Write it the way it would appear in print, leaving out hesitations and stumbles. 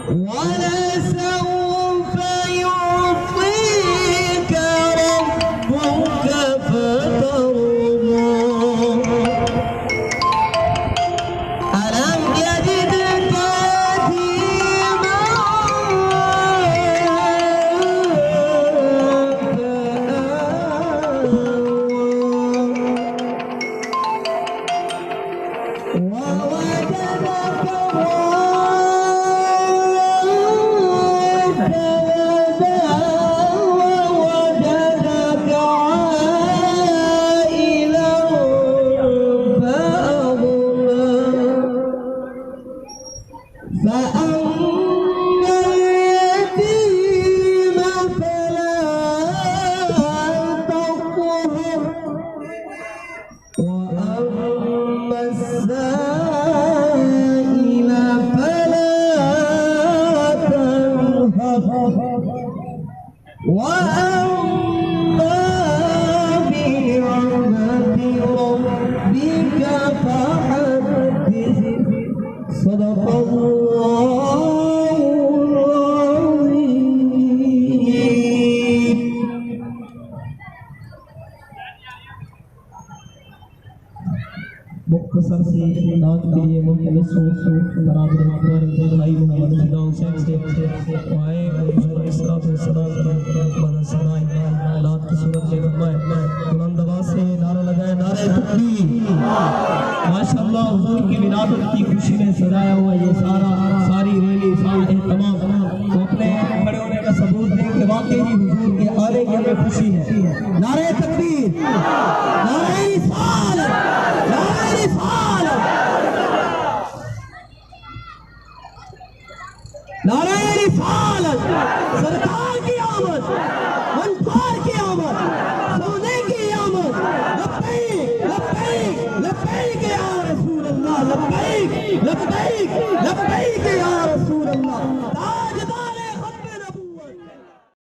ولسوف يعطيك ربك فترضى ألم يجدك يتيما وأما بنعمة ربك فحدث صدق الله العظيم. मुख्तसर से नात के लिए मुख्तलिफ बराबर भाई मोहम्मद रज़ा हुसैन से आए और नात की सूरत में बुलंद आवाज़ से नारा लगाए नारे तकबीर। माशाअल्लाह हुजूर की विलादत की खुशी में सजाया हुआ ये सारी रैली तमाम तो अपने खड़े होने का सबूत दें कि वाकई ही हुजूर के आने की हमें खुशी है। नारे तकबीर, नारे रिसालत, नारे रिसालत, नारे रिसालत, सरकार की आमद, अंसार की आमद, सोने की आमद, लब्बैक लब्बैक लब्बैक या रसूल अल्लाह, लब्बैक लब्बैक लब्बैक